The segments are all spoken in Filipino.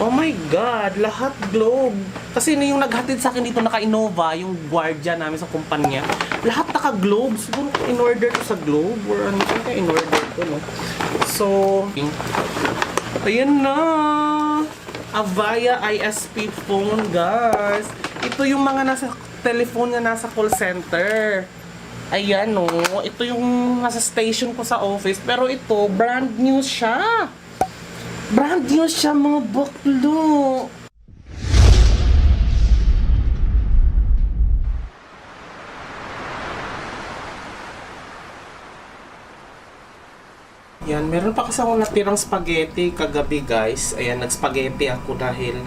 Oh my God, lahat globe. Kasi yung naghatid sa akin dito naka-Innova, yung guardia namin sa kumpanya. Lahat naka-globe. Siguro in-order to sa globe or ano kaya in-order to, no? So, ayan na. Avaya ISP phone, guys. Ito yung mga nasa telephone na nasa call center. Ayan, no. Ito yung nasa station ko sa office. Pero ito, brand new siya. Brand new siya, mga baklo. Yan, meron pa kasi ako natirang spaghetti kagabi, guys. Ayan, nag-spaghetti ako dahil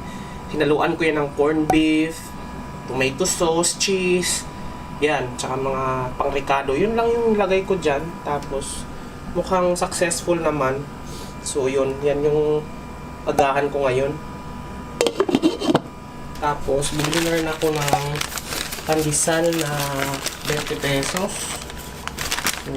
hinaluan ko yan ng corned beef, tomato sauce, cheese. Yan, tsaka mga pang-ricado. Yun lang yung lagay ko dyan. Tapos, mukhang successful naman. So, yun. Yan yung agahan ko ngayon. Tapos, bili na rin ako ng pandesal na 20 pesos. So,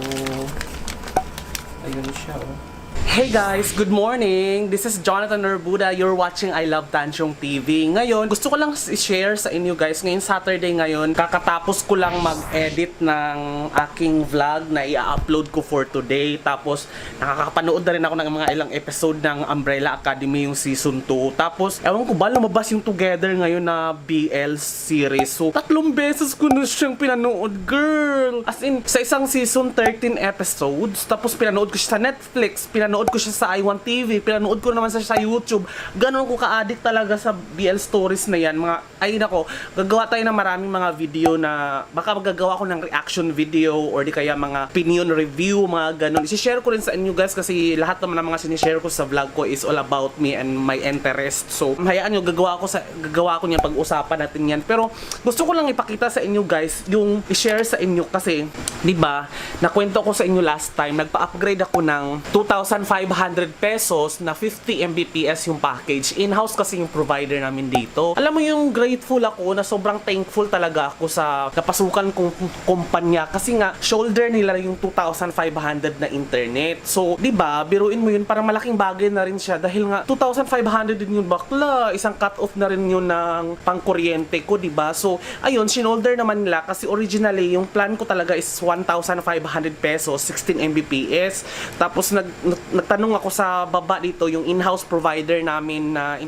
ayun siya, oh. Hey guys, good morning! This is Jonathan Nerbuda. You're watching I Love Tansyong TV. Ngayon, gusto ko lang i-share sa inyo guys. Ngayon, Saturday ngayon, kakatapos ko lang mag-edit ng aking vlog na i-upload ko for today. Tapos, nakakapanood na rin ako ng mga ilang episode ng Umbrella Academy yung season 2. Tapos, ewan ko ba, lumabas yung Together ngayon na BL series. So, 3 beses ko na siyang pinanood, girl! As in, sa isang season, 13 episodes. Tapos, pinanood ko siya sa Netflix. Pinanood ko siya sa iWant TV, pinanood ko naman siya sa YouTube. Ganon ko ka-addict talaga sa BL stories na yan. Mga, ay nako, gagawa tayo ng maraming mga video na, baka magagawa ko ng reaction video or di kaya mga opinion review, mga ganon. I-share ko rin sa inyo guys kasi lahat naman ng mga sinishare ko sa vlog ko is all about me and my interest. So, hayaan nyo, gagawa ko niyan pag-usapan natin yan. Pero, gusto ko lang ipakita sa inyo guys, yung i-share sa inyo kasi, di ba, nakwento ko sa inyo last time, nagpa-upgrade ako ng 2,500 pesos na 50 Mbps yung package. In-house kasi yung provider namin dito. Alam mo yung grateful ako na sobrang thankful talaga ako sa napasukan kong kumpanya kasi nga shoulder nila yung 2,500 na internet. So, 'di ba? Biruin mo yun, parang malaking bagay na rin siya dahil nga 2,500 din yung bakla. Isang cut-off na rin yun ng pangkuryente ko, 'di ba? So, ayun, shoulder naman nila kasi originally yung plan ko talaga is 1,500 pesos, 16 Mbps. Tapos nagtanong ako sa baba dito yung in-house provider namin na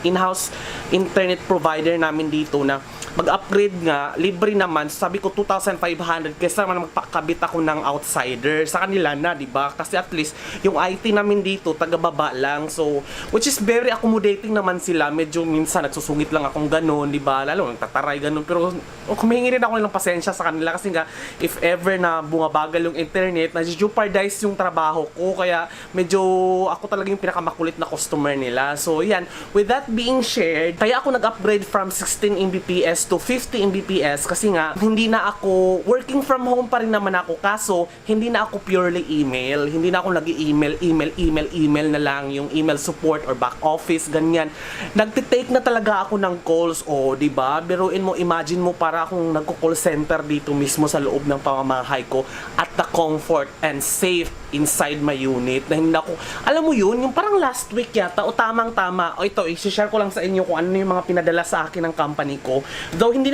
in-house internet provider namin dito na mag-upgrade nga, libre naman. Sabi ko 2,500 kaysa naman magpakabit ako ng outsider sa kanila na, 'di ba? Kasi at least yung IT namin dito taga-baba lang. So, which is very accommodating naman sila. Medyo minsan nagsusungit lang akong ganun, 'di ba? Lalo nagtataray ganun, pero humihingi rin ako ng pasensya sa kanila kasi nga if ever na bumabagal yung internet, na-jeopardize yung trabaho ko, kaya medyo ako talaga yung pinakamakulit na customer nila. So, yan. With that being shared, kaya ako nag-upgrade from 16 Mbps to 50 Mbps kasi nga, hindi na ako, working from home pa rin naman ako, kaso, hindi na ako purely email. Hindi na ako email na lang, yung email support or back office, ganyan. Nagtitake na talaga ako ng calls, diba? Biruin mo, imagine mo para akong nagko-call center dito mismo sa loob ng pamamahay ko at the comfort and safe inside my unit na hindi ako, alam mo yun, yung parang last week yata o tamang-tama, ito, i-share ko lang sa inyo kung ano yung mga pinadala sa akin ng company ko. Though hindi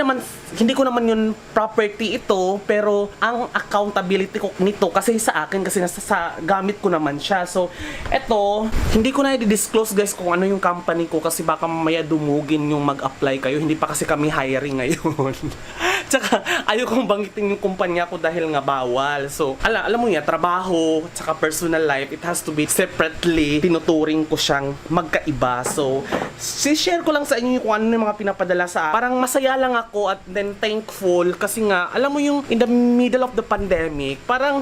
ko naman yun property ito, pero ang accountability ko nito kasi sa akin kasi sa gamit ko naman siya. So, ito, hindi ko na i-disclose guys kung ano yung company ko kasi baka mamaya dumugin yung mag-apply kayo. Hindi pa kasi kami hiring ngayon. Tsaka, ayokong banggitin yung kumpanya ko dahil nga bawal. So, alam mo yan, trabaho, tsaka personal life, it has to be separately, tinuturing ko siyang magkaiba. So, share ko lang sa inyo kung ano yung mga pinapadala sa akin. Parang masaya lang ako at then thankful kasi nga, alam mo yung in the middle of the pandemic, parang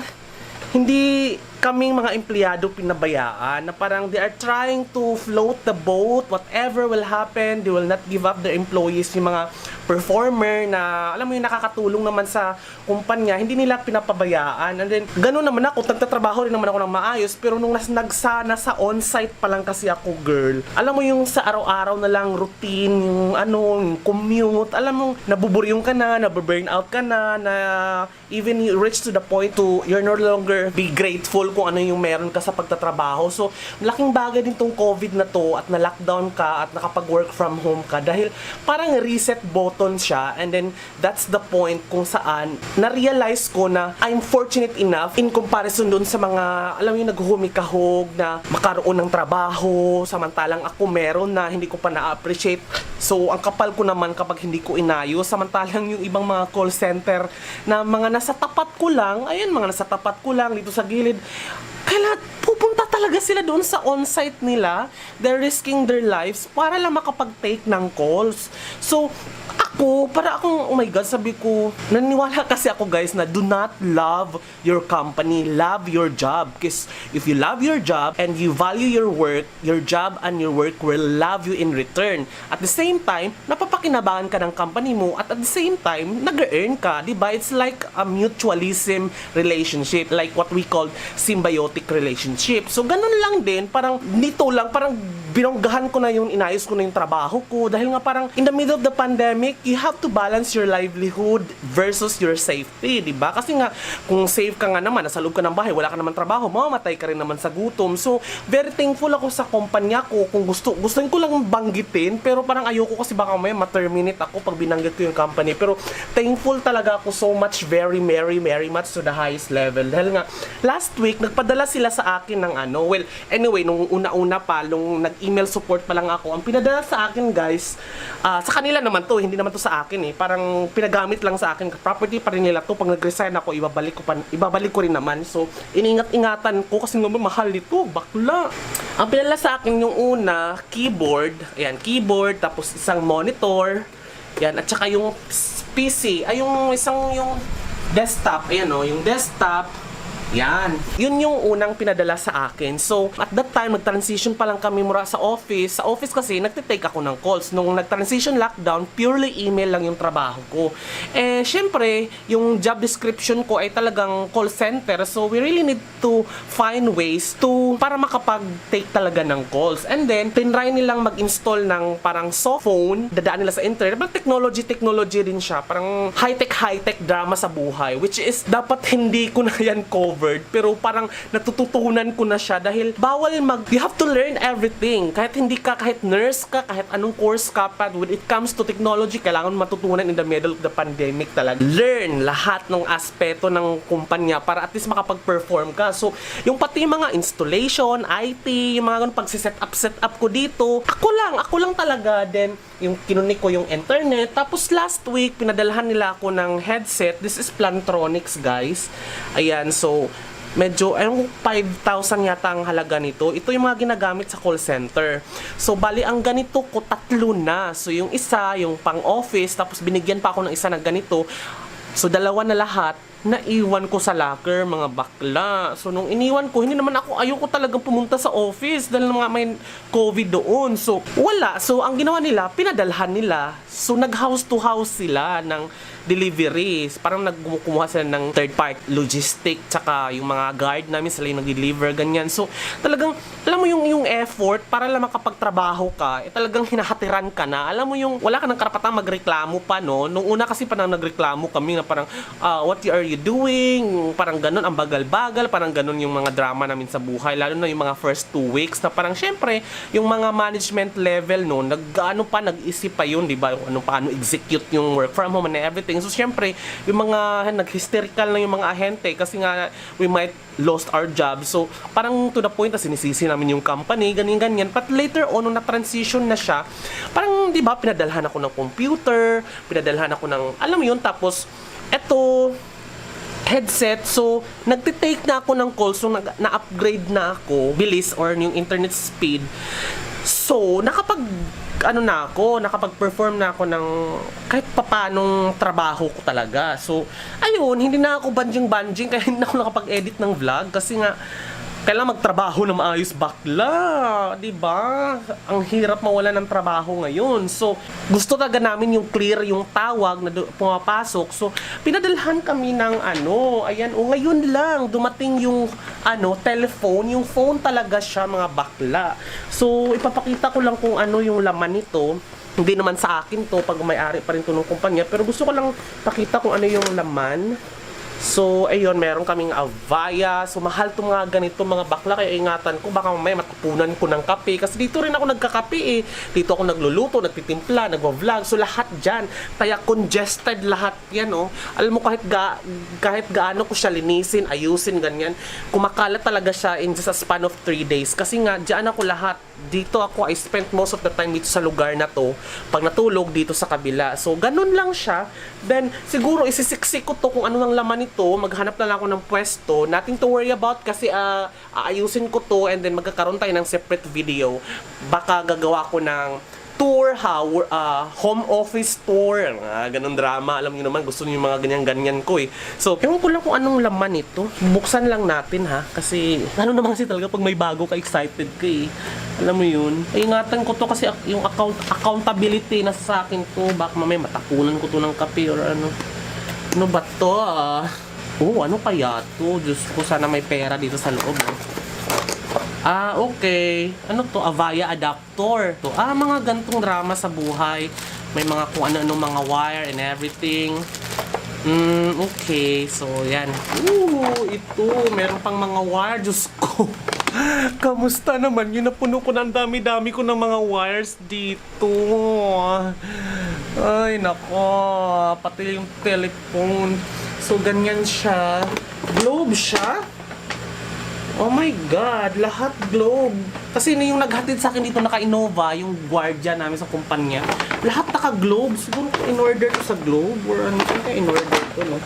hindi kaming mga empleyado pinabayaan na parang they are trying to float the boat, whatever will happen, they will not give up their employees, yung mga performer na, alam mo yung nakakatulong naman sa kumpanya, hindi nila pinapabayaan. And then, gano'n naman ako, nagtatrabaho rin naman ako ng maayos, pero nung nasa on-site pa lang kasi ako, girl, alam mo yung sa araw-araw na lang routine, yung yung commute, alam mo, nabuburyong ka na, nabuburnout ka na even you reach to the point to you're no longer be grateful kung ano yung meron ka sa pagtatrabaho. So, malaking bagay din tong COVID na to at na-lockdown ka at nakapag-work from home ka dahil parang reset button siya, and then that's the point kung saan na-realize ko na I'm fortunate enough in comparison dun sa mga, alam mo yung naghuhumikahog na makaroon ng trabaho, samantalang ako meron na hindi ko pa na-appreciate. So, ang kapal ko naman kapag hindi ko inayos, samantalang yung ibang mga call center na mga nasa tapat ko lang, ayun, mga nasa tapat ko lang dito sa gilid, kaya pupunta talaga sila doon sa on-site nila. They're risking their lives para lang makapag-take ng calls. So, para akong, oh my God, sabi ko, naniwala kasi ako guys na do not love your company, love your job. Because if you love your job and you value your work, your job and your work will love you in return. At the same time, napapakinabangan ka ng company mo at the same time, nag-earn ka, diba? It's like a mutualism relationship, like what we call symbiotic relationship. So, ganun lang din, parang nito lang, parang binonggahan ko na yung, inayos ko na yung trabaho ko dahil nga parang in the middle of the pandemic, you have to balance your livelihood versus your safety, di ba? Kasi nga, kung safe ka nga naman, nasa loob ka ng bahay, wala ka naman trabaho, mamamatay ka rin naman sa gutom. So, very thankful ako sa kumpanya ko. Kung gusto ko lang banggitin, pero parang ayoko kasi baka may ma-terminate ako pag binanggit ko yung company. Pero thankful talaga ako so much, very much to the highest level. Dahil nga, last week, nagpadala sila sa akin ng well, anyway, nung una-una pa, nung nag-email support pa lang ako, ang pinadala sa akin, guys, sa kanila naman to, hindi naman to sa akin parang pinagamit lang sa akin, property pa rin nila to. Pag nag-resign ako, ibabalik ko rin naman. So, iningat-ingatan ko kasi naman mahal nito, bakla. Ang pinadala sa akin yung una, keyboard, ayan, keyboard, tapos isang monitor, yan, at saka yung PC, ay yung desktop, ayan yung desktop. Yan. Yun yung unang pinadala sa akin. So, at that time, nag-transition pa lang kami mura sa office. Sa office kasi, nagtitake ako ng calls. Nung nag-transition lockdown, purely email lang yung trabaho ko. Syempre, yung job description ko ay talagang call center. So, we really need to find ways para makapag-take talaga ng calls. And then, tinry nilang mag-install ng parang soft phone. Dadaan nila sa internet. But technology din siya. Parang high-tech drama sa buhay. Which is, dapat hindi ko na yan cover. Pero parang natututunan ko na siya dahil you have to learn everything. Kahit nurse ka, kahit anong course ka pa, when it comes to technology, kailangan matutunan in the middle of the pandemic talaga. Learn lahat ng aspeto ng kumpanya para at least makapag-perform ka. So, yung pati mga installation, IT, yung mga ganun, set up ko dito, ako lang talaga. Then, yung kinunik ko yung internet. Tapos last week, pinadalhan nila ako ng headset. This is Plantronics, guys. Ayan, so medyo, 5,000 yata ang halaga nito. Ito yung mga ginagamit sa call center. So, bali, ang ganito ko, 3 na. So, yung isa, yung pang-office, tapos binigyan pa ako ng isa na ganito. So, 2 na lahat. Naiwan ko sa locker, mga bakla. So, nung iniwan ko, ayoko talagang pumunta sa office dahil may COVID doon. So, wala. So, ang ginawa nila, pinadalhan nila. So, nag-house to house sila ng deliveries. Parang nagkumuha sila ng third party logistic, tsaka yung mga guard namin sila yung nag-deliver, ganyan. So, talagang, alam mo yung effort para lang makapagtrabaho ka, talagang hinahatiran ka na. Alam mo wala ka ng karapatang magreklamo pa, no? Nung una kasi parang nagreklamo kami na parang, what are you doing? Parang ganun, ang bagal-bagal, parang ganun yung mga drama namin sa buhay, lalo na yung mga first 2 weeks na parang syempre, yung mga management level, no, nag-isip pa yun, di ba? Paano execute yung work from home and everything. So, syempre, yung mga nag-hysterical na yung mga ahente kasi nga, we might lost our job. So, parang to the point na sinisisi namin yung company, ganyan-ganyan. But later on, nung na-transition na siya, parang, di ba, pinadalhan ako ng computer, pinadalhan ako ng, alam mo yun, tapos, eto, headset. So, nagtitake na ako ng calls. So, na-upgrade na ako, bilis or yung internet speed. So, nakapag-perform na ako ng kahit papanong trabaho ko talaga. So, ayun, hindi na ako banjing kaya hindi na ako nakapag-edit ng vlog kasi nga, Kailangan magtrabaho na maayos bakla, 'di ba? Ang hirap mawala ng trabaho ngayon. So, gusto talaga namin yung clear yung tawag na pumapasok. So, pinadalhan kami ng ayan, ngayon lang dumating yung telephone, yung phone talaga siya mga bakla. So, ipapakita ko lang kung ano yung laman nito. Hindi naman sa akin to, pag may-ari pa rin to ng kumpanya, pero gusto ko lang pakita kung ano yung laman. So, ayun, meron kaming Avaya. So, mahal itong mga ganito, mga bakla. Kaya ingatan ko, baka mamaya matapunan ko ng kape. Kasi dito rin ako nagkakape eh. Dito ako nagluluto, nagtitimpla, nagwa-vlog. So, lahat dyan. Kaya congested lahat yan, oh. Alam mo, kahit gaano ko siya linisin, ayusin, ganyan. Kumakalat talaga siya in just a span of 3 days. Kasi nga, dyan ako lahat. Dito ako, I spent most of the time dito sa lugar na to. Pag natulog, dito sa kabila. So, ganun lang siya. Then, siguro, isisiksik ko to kung ano ng laman nito. Maghanap na lang ako ng pwesto. Nothing to worry about kasi aayusin ko to and then magkakaroon tayo ng separate video. Baka gagawa ko ng tour, home office tour. Ganun drama. Alam niyo naman, gusto niyo yung mga ganyan-ganyan ko eh. So, ewan ko lang kung anong laman ito. Buksan lang natin ha. Kasi, naman kasi talaga pag may bago ka, excited ka eh. Alam mo yun? Ingatan ko to kasi yung accountability na sa akin to. Baka mamaya matakunan ko to ng kape or ano. Ano ba to ano kaya to? Diyos ko, sana may pera dito sa loob. Okay. Ano to? Avaya adapter. To, mga gantong drama sa buhay. May mga kung ano-ano mga wire and everything. Okay. So, yan. Ito. Meron pang mga wire. Diyos ko. Kamusta naman? Yun, napuno ko ng dami-dami ko ng mga wires dito. Ay, nako. Pati yung telephone. So, ganyan siya. Globe siya. Oh my God, lahat globe. Kasi yung naghatid sa akin dito naka-Innova, yung guardia namin sa kumpanya. Lahat naka-globe. Siguro in-order to sa globe or ano kaya in-order to, no?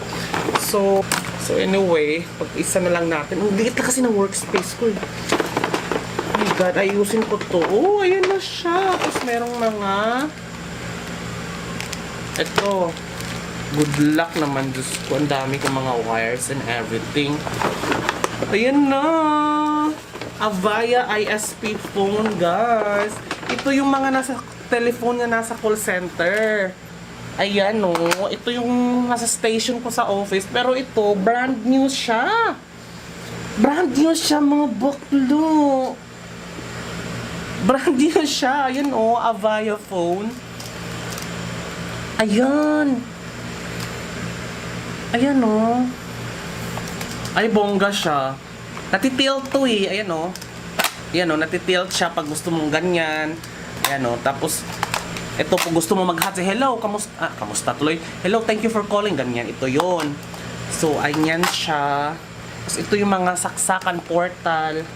So anyway, pag-isa na lang natin. Ang liit na kasi ng workspace ko eh. Oh my God, ayusin ko to. Oh, ayan na siya. Tapos merong mga... Ito. Good luck naman, Diyos ko. Ang dami kong mga wires and everything. Ayan na! Avaya ISP phone, guys. Ito yung mga nasa telephone na nasa call center. Ayan, no. Ito yung nasa station ko sa office. Pero ito, brand new siya. Brand new siya, mga baklo. Brand new siya. Ayan, oh. Avaya phone. Ayan. Ayan, oh. Ay, bongga siya. Natitilt to eh. Ayan o. Ayan o, natitilt siya pag gusto mong ganyan. Ayan o. Tapos, ito kung gusto mo mag-hat, hello, kamusta tuloy? Hello, thank you for calling. Ganyan, ito yon. So, ayan siya. Tapos, ito yung mga saksakan portal.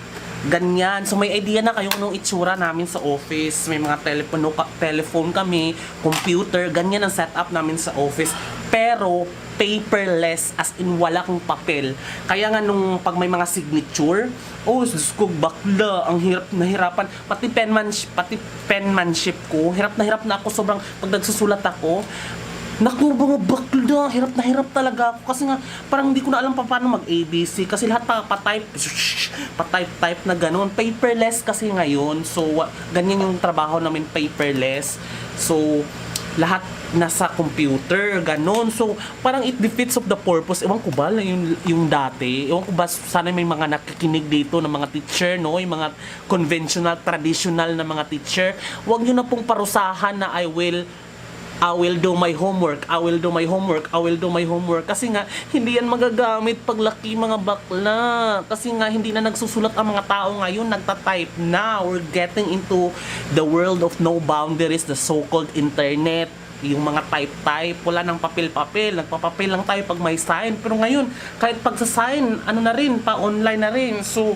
Ganyan. So, may idea na kayo nung itsura namin sa office. May mga telephone kami, computer. Ganyan ang setup namin sa office. Pero, paperless, as in wala kong papel. Kaya nga nung pag may mga signature, Diyos ko, bakla, ang nahirapan. Pati penmanship ko, hirap na ako sobrang pag nagsusulat ako. Naku, mga bakla, hirap na hirap talaga ako. Kasi nga, parang hindi ko na alam paano mag-ABC. Kasi lahat pa-type na gano'n. Paperless kasi ngayon. So, ganyan yung trabaho namin, paperless. So, lahat nasa computer, ganon. So, parang it defeats of the purpose. Ewan ko ba, yung dati, ewan ko ba, sana may mga nakikinig dito ng mga teacher, no? Yung mga conventional, traditional na mga teacher. Huwag nyo na pong parusahan na I will do my homework, I will do my homework, I will do my homework. Kasi nga, hindi yan magagamit paglaki mga bakla. Kasi nga, hindi na nagsusulat ang mga tao ngayon, nagtatype na. We're getting into the world of no boundaries, the so-called internet. Yung mga type, wala nang papel-papel, nagpapapel lang tayo pag may sign. Pero ngayon, kahit pagsa-sign, pa-online na rin. So,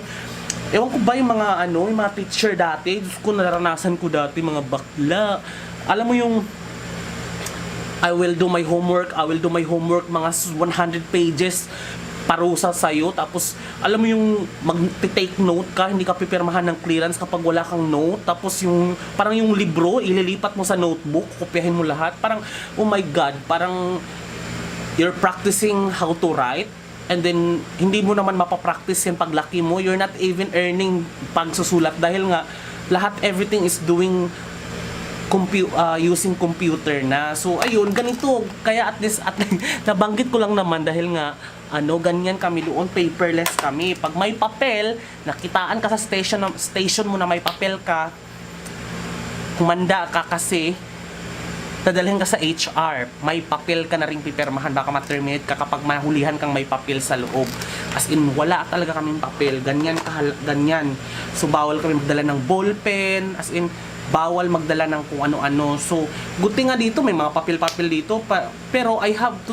ewan ko ba yung mga teacher dati, Diyos ko, naranasan ko dati, mga bakla. Alam mo yung, I will do my homework, mga 100 pages, parusa sa'yo. Tapos, alam mo yung mag-take note ka, hindi ka pipirmahan ng clearance kapag wala kang note. Tapos yung, parang yung libro, ililipat mo sa notebook, kopyahin mo lahat. Parang, oh my God, parang you're practicing how to write and then hindi mo naman mapapractice yan paglaki mo. You're not even earning pagsusulat dahil nga lahat, everything is doing using computer na. So ayun, ganito. Kaya at least nabanggit ko lang naman dahil nga ganyan kami doon, paperless kami. Pag may papel, nakitaan ka sa station mo na may papel ka, humanda ka kasi dadalhin ka sa HR, may papel ka na ring pipirmahan, baka ma-terminate ka kapag mahulihan kang may papel sa loob. As in, wala talaga kaming papel, ganyan. So, bawal kami magdala ng ballpen, as in, bawal magdala ng kung ano-ano. So, buti nga dito, may mga papel-papel dito, pero I have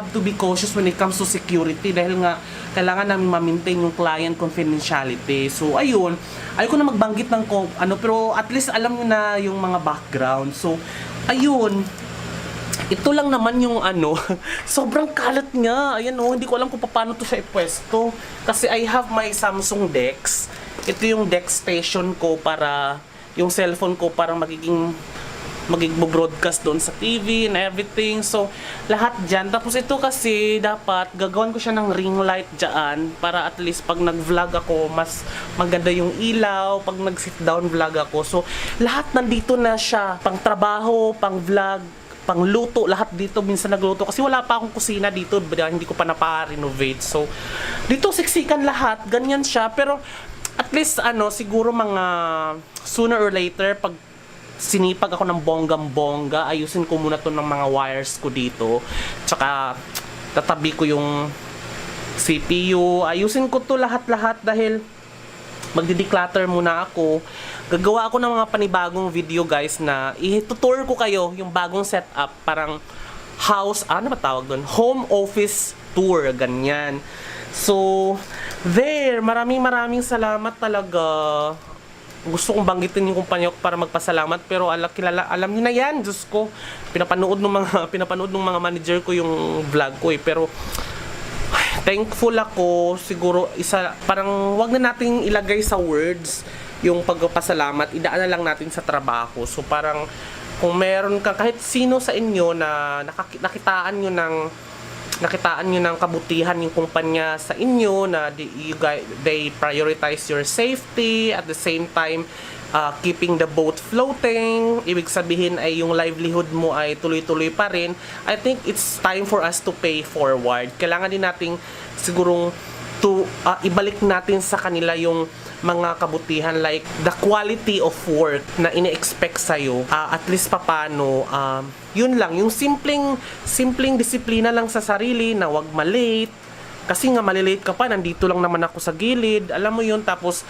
to be cautious when it comes to security dahil nga, kailangan namin ma-maintain yung client confidentiality. So, ayun, ayoko na magbanggit ng pero at least alam nyo na yung mga background. So, ayun, ito lang naman yung sobrang kalat nga. Ayan hindi ko alam kung paano to siya ipwesto. Kasi I have my Samsung DeX. Ito yung DeX station ko para, yung cellphone ko parang mag-broadcast doon sa TV and everything. So, lahat dyan. Tapos ito kasi, dapat gagawin ko siya ng ring light dyan para at least pag nag-vlog ako, mas maganda yung ilaw. Pag nag-sit down vlog ako. So, lahat nandito na siya. Pang trabaho, pang vlog, pang luto, lahat dito. Minsan nagluto. Kasi wala pa akong kusina dito. Hindi ko pa napa-renovate. So, dito siksikan lahat. Ganyan siya. Pero, at least, siguro mga sooner or later, pag sinipag ako ng bonggang-bongga, ayusin ko muna to ng mga wires ko dito. Tsaka, tatabi ko yung CPU. Ayusin ko to lahat-lahat dahil magdi-declutter muna ako. Gagawa ako ng mga panibagong video guys na i-tutor ko kayo yung bagong setup. Parang house, ano ba tawag doon? Home office tour, ganyan. So, there, maraming salamat talaga. Gusto kong banggitin yung kumpanya ko para magpasalamat pero alam niyo na yan, Diyos ko. Pinapanood ng mga manager ko yung vlog ko pero thankful ako. Siguro parang wag na nating ilagay sa words yung pagpapasalamat, idaan na lang natin sa trabaho. So parang kung meron ka kahit sino sa inyo na nakitaan nyo ng kabutihan yung kumpanya sa inyo na they prioritize your safety at the same time keeping the boat floating, ibig sabihin ay yung livelihood mo ay tuloy-tuloy pa rin. I think it's time for us to pay forward. Kailangan din nating sigurong ibalik natin sa kanila yung mga kabutihan like the quality of work na ine-expect sa'yo. At least papano, yun lang, yung simpleng disiplina lang sa sarili na wag malate. Kasi nga malilate ka pa, nandito lang naman ako sa gilid. Alam mo yun, tapos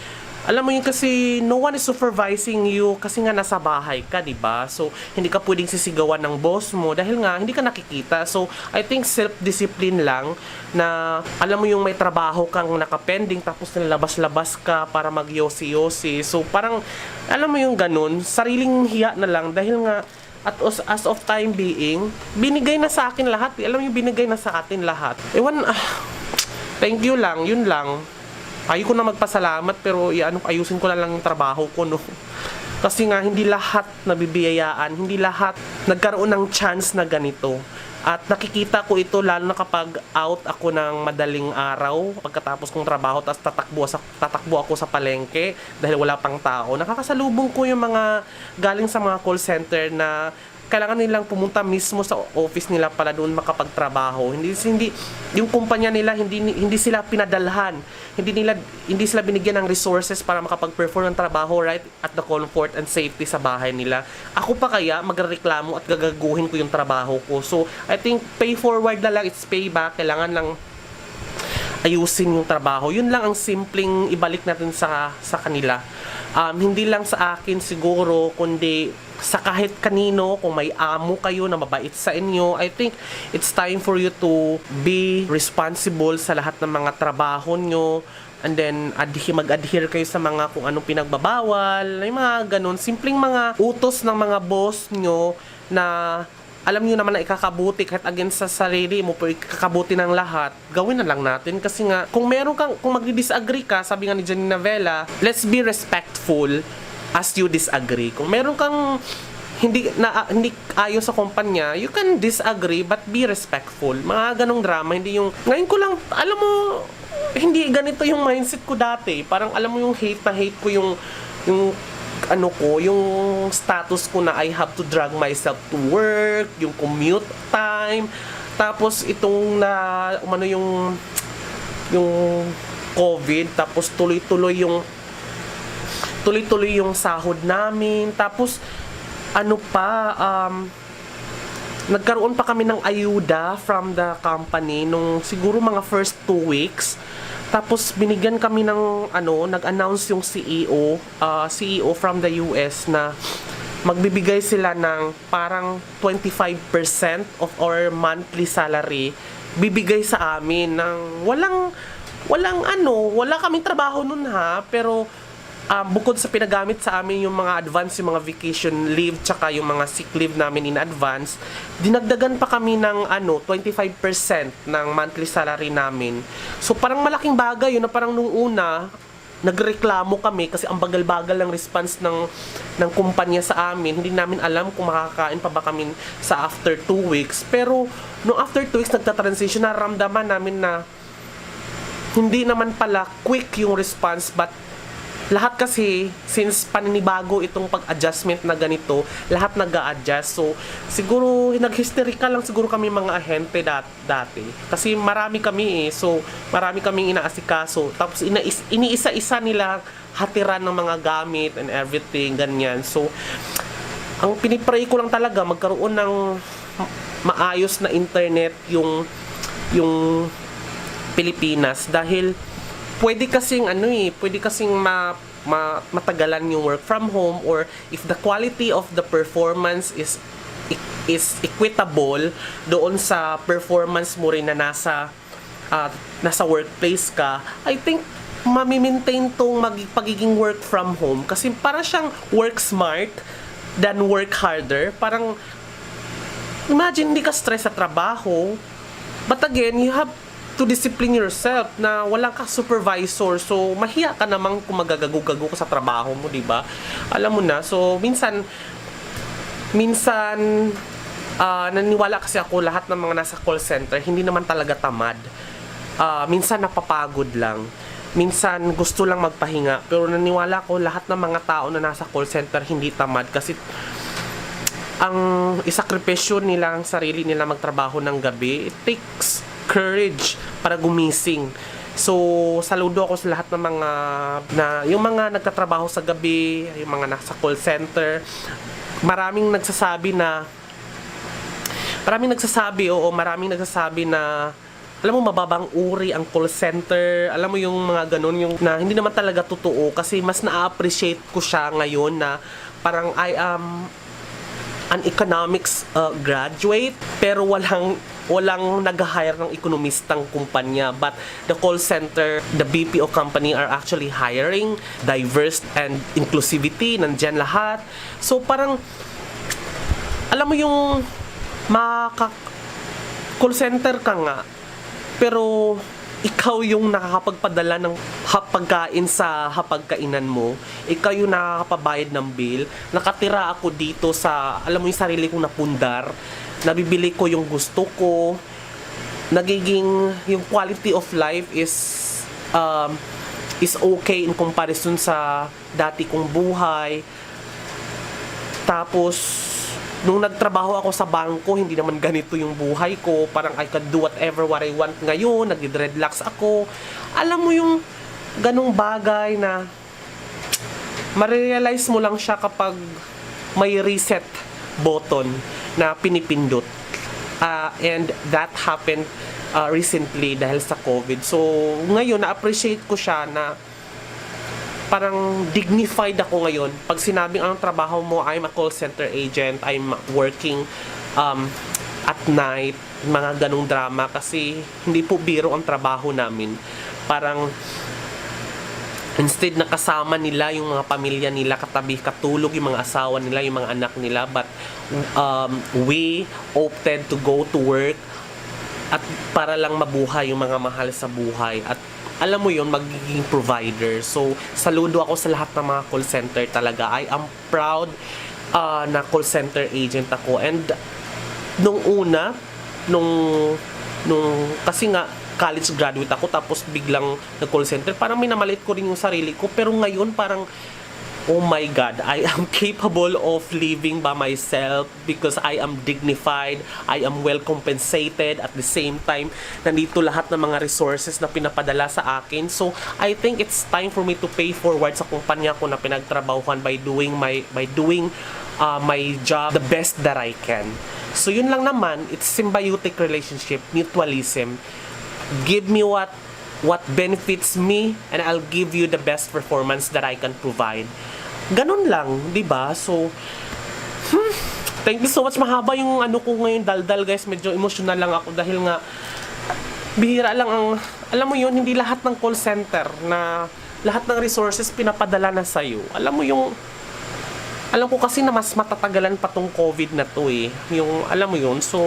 alam mo yun kasi no one is supervising you kasi nga nasa bahay ka, diba? So, hindi ka pwedeng sisigawan ng boss mo dahil nga hindi ka nakikita. So, I think self-discipline lang na alam mo yung may trabaho kang nakapending tapos nilabas-labas ka para mag-yosi-yosi. So, parang alam mo yung ganun, sariling hiya na lang dahil nga at as of time being, binigay na sa akin lahat. Alam mo yung binigay na sa atin lahat. Thank you lang, yun lang. Ayoko na magpasalamat pero ayusin ko na lang yung trabaho ko, no. Kasi nga hindi lahat nabibiyayaan, hindi lahat nagkaroon ng chance na ganito. At nakikita ko ito lalo na kapag out ako ng madaling araw pagkatapos kong trabaho tapos tatakbo ako sa palengke dahil wala pang tao. Nakakasalubong ko yung mga galing sa mga call center na kailangan nilang pumunta mismo sa office nila para doon makapagtrabaho. Hindi yung kumpanya nila hindi sila pinadalhan. Hindi sila binigyan ng resources para makapag-perform ng trabaho right at the comfort and safety sa bahay nila. Ako pa kaya magrereklamo at gagaguhin ko yung trabaho ko. So, I think pay forward na lang, it's payback. Kailangan lang ayusin yung trabaho. Yun lang ang simpleng ibalik natin sa kanila. Hindi lang sa akin siguro, kundi sa kahit kanino, kung may amo kayo na mabait sa inyo, I think it's time for you to be responsible sa lahat ng mga trabaho nyo. And then, mag-adhere kayo sa mga kung anong pinagbabawal, yung mga ganun. Simpleng mga utos ng mga boss nyo na alam nyo naman na ikakabuti kahit against sa sarili mo, pero ikakabuti ng lahat, gawin na lang natin. Kasi nga, kung magdi-disagree ka, sabi nga ni Janine Navela, let's be respectful as you disagree. Kung meron kang hindi ayon sa kumpanya, you can disagree but be respectful. Mga ganong drama, hindi yung ngayon ko lang, alam mo, hindi ganito yung mindset ko dati. Parang alam mo yung hate na hate ko yung ano ko, yung status ko na I have to drag myself to work, yung commute time. Tapos itong umano yung COVID, tapos tuloy-tuloy yung sahod namin. Tapos ano pa, nagkaroon pa kami ng ayuda from the company nung siguro mga first 2 weeks. Tapos binigyan kami ng nag-announce yung CEO from the US na magbibigay sila ng parang 25% of our monthly salary, bibigay sa amin ng wala kaming trabaho nun pero bukod sa pinagamit sa amin yung mga advance, yung mga vacation leave, tsaka yung mga sick leave namin in advance, dinagdagan pa kami ng 25% ng monthly salary namin. So parang malaking bagay yun na parang nung una, nagreklamo kami kasi ang bagal-bagal ng response ng kumpanya sa amin. Hindi namin alam kung makakain pa ba kami sa after 2 weeks. Pero nung after 2 weeks nagta-transition, naramdaman namin na hindi naman pala quick yung response, but lahat kasi, since paninibago itong pag-adjustment na ganito, lahat nag-a-adjust. So, siguro, nag-hysterical lang siguro kami mga ahente dati. Kasi marami kami So, marami kaming inaasikaso. Tapos, iniisa-isa nila hatiran ng mga gamit and everything, ganyan. So, ang pinipray ko lang talaga, magkaroon ng maayos na internet yung Pilipinas. Dahil, pwede kasing matagalan yung work from home, or if the quality of the performance is equitable doon sa performance mo rin na nasa workplace ka, I think mami-maintain tong pagiging work from home kasi para siyang work smart than work harder. Parang imagine hindi ka stress sa trabaho, but again, you have to discipline yourself na walang ka supervisor. So, mahiya ka namang kung magagago-gago ka sa trabaho mo, di ba? Alam mo na. So, minsan naniniwala kasi ako lahat ng mga nasa call center, hindi naman talaga tamad. Minsan napapagod lang. Minsan gusto lang magpahinga. Pero naniniwala ko lahat ng mga tao na nasa call center hindi tamad kasi ang isakripisyo nila ang sarili nila magtrabaho ng gabi. It takes courage para gumising. So, saludo ako sa lahat ng yung mga nagtatrabaho sa gabi, yung mga nasa call center. Maraming nagsasabi na alam mo, mababang uri ang call center. Alam mo yung mga ganun, yung na hindi naman talaga totoo kasi mas na-appreciate ko siya ngayon na parang I am an economics graduate pero walang nag-hire ng ekonomistang kumpanya, but the call center, the BPO company are actually hiring diverse and inclusivity, nandyan lahat. So parang alam mo yung call center ka nga pero ikaw yung nakakapagpadala ng pagkain sa hapagkainan mo, ikaw yung nakakapabayad ng bill, nakatira ako dito sa, alam mo yung sarili kong napundar, nabibili ko yung gusto ko, nagiging, yung quality of life is okay in comparison sa dati kong buhay. Tapos, nung nagtrabaho ako sa bangko, hindi naman ganito yung buhay ko. Parang I can do whatever what I want ngayon. Nag-dreadlocks ako. Alam mo yung ganong bagay na ma-realize mo lang siya kapag may reset button na pinipindot. And that happened recently dahil sa COVID. So, ngayon, na-appreciate ko siya na parang dignified ako ngayon. Pag sinabing anong trabaho mo, I'm a call center agent, I'm working at night, mga ganong drama kasi hindi po biro ang trabaho namin. Parang instead na kasama nila yung mga pamilya nila, katabi, katulog yung mga asawa nila, yung mga anak nila, but we opted to go to work at para lang mabuhay yung mga mahal sa buhay. At alam mo yun, magiging provider. So, saludo ako sa lahat ng mga call center talaga. I am proud na call center agent ako. And nung una, kasi nga, college graduate ako, tapos biglang nag-call center, parang minamalit ko rin yung sarili ko. Pero ngayon, parang, oh my God, I am capable of living by myself because I am dignified, I am well compensated. At the same time, nandito lahat ng mga resources na pinapadala sa akin. So, I think it's time for me to pay forward sa kumpanya ko na pinagtrabahuhan by doing my job the best that I can. So, yun lang naman, it's symbiotic relationship, mutualism. Give me what benefits me, and I'll give you the best performance that I can provide. Ganun lang, 'di ba? So, thank you so much. Mahaba yung ano ko ngayon, daldal guys. Medyo emotional lang ako dahil nga bihira lang ang, alam mo yun, hindi lahat ng call center na lahat ng resources pinapadala na sa'yo. Alam ko kasi na mas matatagalan pa tong COVID na to eh. Yung, alam mo yun, so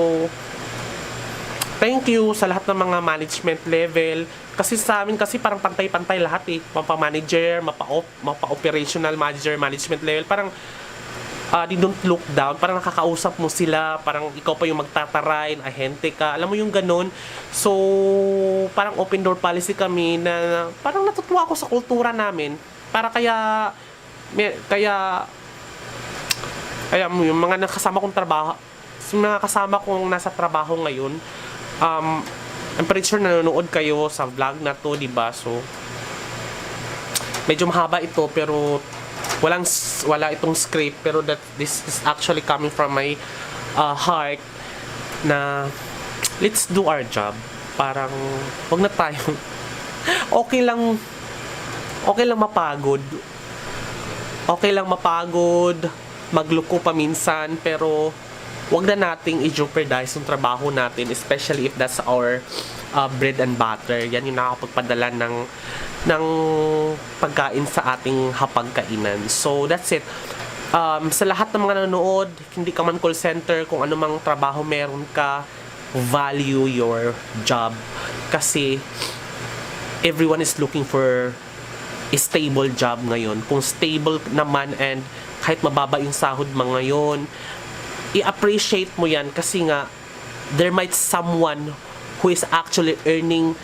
thank you sa lahat ng mga management level. Kasi sa amin kasi parang pantay-pantay lahat eh. Mapa-manager, mapa-operational manager, management level. Parang they don't look down. Parang nakakausap mo sila. Parang ikaw pa yung magtataray, ahente ka. Alam mo yung ganun. So, parang open door policy kami na parang natutuwa ako sa kultura namin. Kaya yung mga nakasama kong trabaho, mga kasama kong nasa trabaho ngayon, I'm pretty sure nanonood kayo sa vlog na to, diba? So, medyo mahaba ito, pero wala itong script, pero this is actually coming from my heart na let's do our job. Parang, wag na tayo. Okay lang mapagod. Okay lang mapagod, magluko paminsan, pero wag na nating i-jeopardize yung trabaho natin, especially if that's our bread and butter. Yan yung nakakapagpadala ng pagkain sa ating hapagkainan. So, that's it. Sa lahat ng mga nanonood, hindi ka man call center, kung ano mang trabaho meron ka, value your job. Kasi, everyone is looking for a stable job ngayon. Kung stable naman and kahit mababa yung sahod mo ngayon, i-appreciate mo yan kasi nga there might someone who is actually earning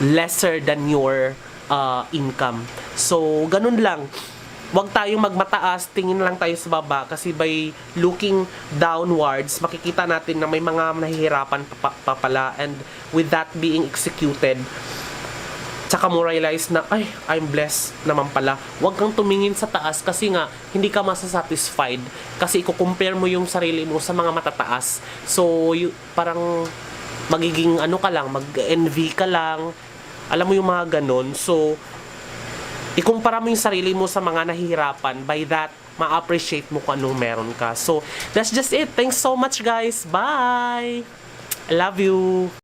lesser than your income. So, ganun lang. Huwag tayong magmataas, tingin lang tayo sa baba kasi by looking downwards, makikita natin na may mga nahihirapan pa pala, and with that being executed, tsaka mo realize na, ay, I'm blessed naman pala. Huwag kang tumingin sa taas kasi nga, hindi ka masasatisfied. Kasi i-compare mo yung sarili mo sa mga matataas. So, parang magiging ano ka lang, mag-envy ka lang. Alam mo yung mga ganun. So, ikumpara mo yung sarili mo sa mga nahihirapan. By that, ma-appreciate mo kung anong meron ka. So, that's just it. Thanks so much, guys. Bye! I love you!